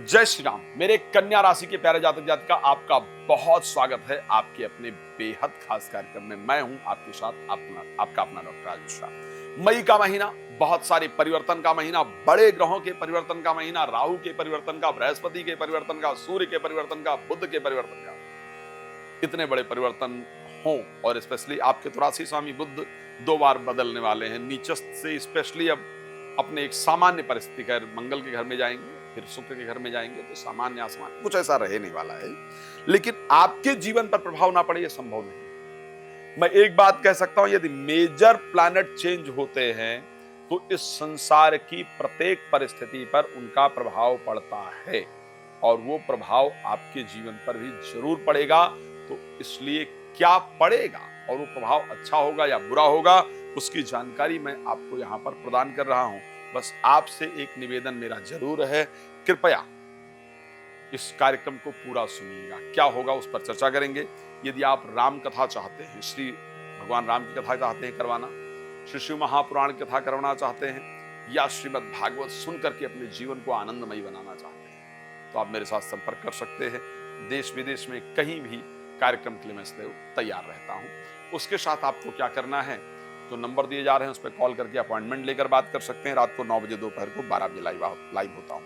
जय श्री राम। मेरे कन्या राशि के प्यारे जातक जातिका, आपका बहुत स्वागत है आपके अपने बेहद खास कार्यक्रम में। मैं हूं आपके साथ आपका अपना डॉक्टर राजेश राम। मई का महीना बहुत सारे परिवर्तन का महीना, बड़े ग्रहों के परिवर्तन का महीना, राहु के परिवर्तन का, बृहस्पति के परिवर्तन का, सूर्य के परिवर्तन का, बुध के परिवर्तन का। इतने बड़े परिवर्तन हों और स्पेशली आपके तो राशि स्वामी बुध 2 बार बदलने वाले हैं नीचस्थ से, स्पेशली अब अपने एक सामान्य परिस्थिति का मंगल के घर में जाएंगे, फिर शुक्र के घर में जाएंगे, तो सामान्य आसमान कुछ ऐसा रहे नहीं वाला है। लेकिन आपके जीवन पर प्रभाव ना पड़े, यह संभव नहीं। मैं एक बात कह सकता हूं, यदि मेजर प्लैनेट चेंज होते हैं तो इस संसार की प्रत्येक परिस्थिति पर उनका प्रभाव पड़ता है और वो प्रभाव आपके जीवन पर भी जरूर पड़ेगा। तो इसलिए क्या पड़ेगा और वो प्रभाव अच्छा होगा या बुरा होगा, उसकी जानकारी मैं आपको यहां पर प्रदान कर रहा हूं। बस आपसे एक निवेदन मेरा जरूर है, कृपया इस कार्यक्रम को पूरा सुनिएगा। क्या होगा उस पर चर्चा करेंगे। यदि आप राम कथा चाहते हैं, श्री भगवान राम की कथा चाहते हैं करवाना, श्री शिव महापुराण की कथा करवाना चाहते हैं, या श्रीमद् भागवत सुनकर के अपने जीवन को आनंदमयी बनाना चाहते हैं, तो आप मेरे साथ संपर्क कर सकते हैं। देश विदेश में कहीं भी कार्यक्रम के लिए मैं सदैव तैयार रहता हूं। उसके साथ आपको क्या करना है, तो नंबर दिए जा रहे हैं, उस पर कॉल करके अपॉइंटमेंट लेकर बात कर सकते हैं। रात को 9 बजे, दोपहर को 12 बजे लाइव होता हूं।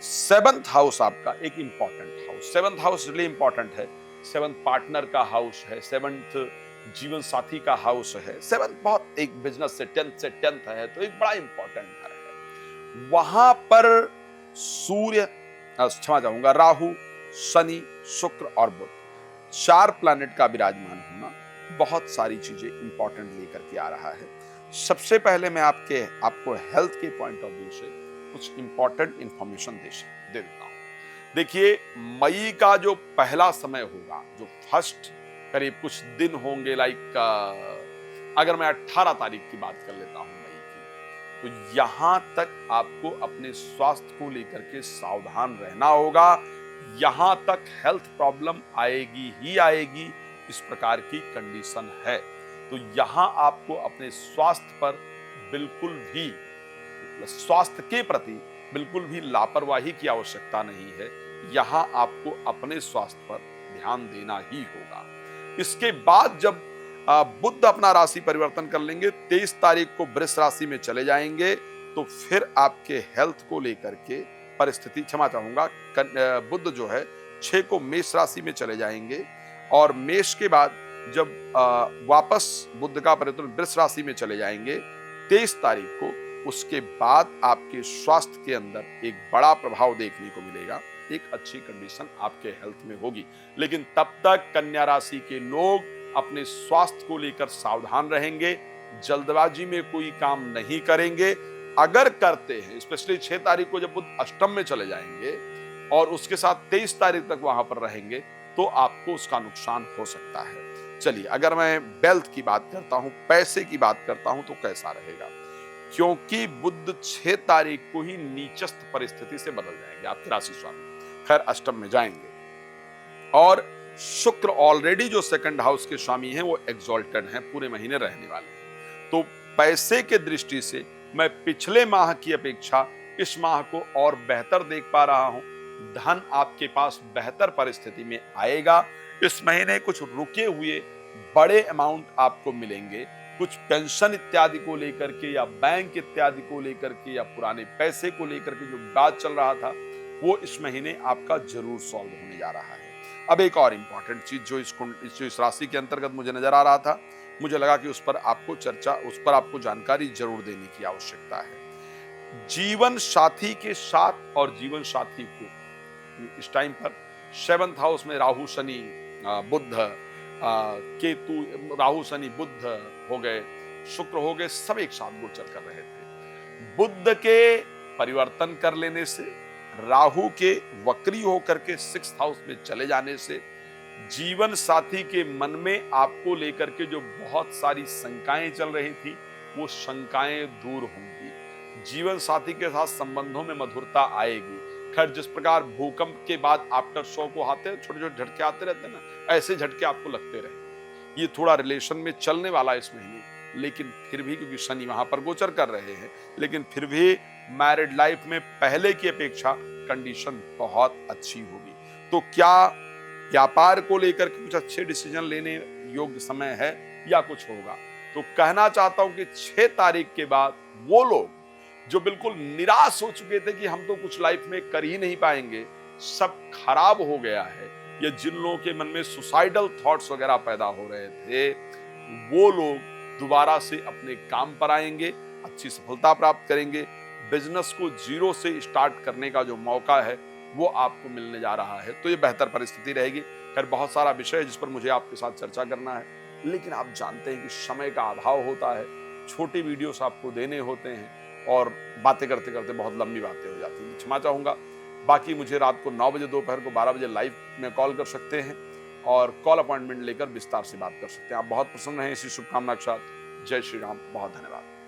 7th हाउस आपका एक important house, 7th house really important है। 7th पार्टनर का हाउस है, 7th जीवन साथी का हाउस है, 7th बहुत एक बिजनेस से 10th है, तो एक बड़ा इंपॉर्टेंट घर है। वहां पर सूर्य, क्षमा चाहूंगा, राहु, शनि, शुक्र और बुध, 4 प्लैनेट का विराजमान होना बहुत सारी चीजें इंपॉर्टेंट लेकर के आ रहा है। सबसे पहले मैं आपको हेल्थ के पॉइंट ऑफ व्यू से कुछ इंपॉर्टेंट इंफॉर्मेशन दे देता हूं। देखिए, मई का जो पहला समय होगा, जो फर्स्ट करीब कुछ दिन होंगे, अगर मैं 18 तारीख की बात कर लेता हूं मई की, तो यहां तक आपको अपने स्वास्थ्य को लेकर के सावधान रहना होगा। यहां तक हेल्थ प्रॉब्लम आएगी ही आएगी, इस प्रकार की कंडीशन है। तो यहां आपको अपने स्वास्थ्य पर बिल्कुल भी, स्वास्थ्य के प्रति बिल्कुल भी लापरवाही की आवश्यकता नहीं है। यहां आपको अपने स्वास्थ्य पर ध्यान देना ही होगा। इसके बाद जब बुध अपना राशि परिवर्तन कर लेंगे, 23 तारीख को वृष राशि में चले जाएंगे, तो फिर आपके हेल्थ को लेकर के परिस्थिति, क्षमा चाहूंगा, बुध जो है 6 को मेष राशि में चले जाएंगे और मेष के बाद जब वापस बुध का परिवर्तन वृष राशि में चले जाएंगे 23 तारीख को, उसके बाद आपके स्वास्थ्य के अंदर एक बड़ा प्रभाव देखने को मिलेगा। एक अच्छी कंडीशन आपके हेल्थ में होगी। लेकिन तब तक कन्या राशि के लोग अपने स्वास्थ्य को लेकर सावधान रहेंगे, जल्दबाजी में कोई काम नहीं करेंगे। अगर करते हैं, स्पेशली 6 तारीख को जब बुध अष्टम में चले जाएंगे और उसके साथ 23 तारीख तक वहां पर रहेंगे, तो आपको उसका नुकसान हो सकता है। चलिए, अगर मैं वेल्थ की बात करता हूं, पैसे की बात करता हूं, तो कैसा रहेगा, क्योंकि बुध 6 तारीख को ही नीचस्थ परिस्थिति से बदल जाएंगे, आपके राशि स्वामी खैर अष्टम में जाएंगे, और शुक्र ऑलरेडी जो 2nd हाउस के स्वामी हैं वो एक्सॉल्टेड हैं, पूरे महीने रहने वाले हैं। तो पैसे के दृष्टि से मैं पिछले माह की अपेक्षा इस माह को और बेहतर देख पा रहा हूं। धन आपके पास बेहतर परिस्थिति में आएगा। इस महीने कुछ रुके हुए बड़े अमाउंट आपको मिलेंगे, कुछ पेंशन इत्यादि को लेकर के या बैंक इत्यादि को लेकर के या पुराने पैसे को लेकर के जो बात चल रहा था, वो इस महीने आपका जरूर सॉल्व होने जा रहा है। अब एक और इंपॉर्टेंट चीज जो इस राशि के अंतर्गत मुझे नजर आ रहा था, मुझे लगा कि उस पर आपको जानकारी जरूर देने की आवश्यकता है। जीवन साथी के साथ और जीवन साथी को इस टाइम पर 7th हाउस में राहु शनि बुध केतु, राहु शनि बुध हो गए, शुक्र हो गए, सब एक साथ गोचर कर रहे थे। बुध के परिवर्तन कर लेने से, राहु के वक्री होकर के 6th हाउस में चले जाने से, जीवन साथी के मन में आपको लेकर के जो बहुत सारी शंकाएं चल रही थी, वो शंकाएं दूर होंगी। जीवन साथी के साथ संबंधों में मधुरता आएगी। खैर, जिस प्रकार भूकंप के बाद आफ्टर शॉक को आते हैं, छोटे छोटे झटके आते रहते हैं ना, ऐसे झटके आपको लगते रहे। ये थोड़ा रिलेशन में चलने वाला इस महीने लेकिन फिर भी क्योंकि शनि वहां पर गोचर कर रहे हैं, लेकिन फिर भी मैरिड लाइफ में पहले की अपेक्षा कंडीशन बहुत अच्छी होगी। तो क्या व्यापार को लेकर के कुछ अच्छे डिसीजन लेने योग्य समय है या कुछ होगा? तो कहना चाहता हूं कि 6 तारीख के बाद वो लोग जो बिल्कुल निराश हो चुके थे कि हम तो कुछ लाइफ में कर ही नहीं पाएंगे, सब खराब हो गया है, या जिन लोगों के मन में सुसाइडल थॉट्स वगैरह पैदा हो रहे थे, वो लोग दोबारा से अपने काम पर आएंगे, अच्छी सफलता प्राप्त करेंगे। बिजनेस को जीरो से स्टार्ट करने का जो मौका है वो आपको मिलने जा रहा है, तो ये बेहतर परिस्थिति रहेगी। खैर बहुत सारा विषय है जिस पर मुझे आपके साथ चर्चा करना है, लेकिन आप जानते हैं कि समय का अभाव होता है, छोटी वीडियोस आपको देने होते हैं और बातें करते करते बहुत लंबी बातें हो जाती हैं, क्षमा चाहूंगा। बाकी मुझे रात को 9 बजे, दोपहर को 12 बजे लाइव में कॉल कर सकते हैं और कॉल अपॉइंटमेंट लेकर विस्तार से बात कर सकते हैं। आप बहुत प्रसन्न हैं, इसी शुभकामना के साथ जय श्री राम, बहुत धन्यवाद।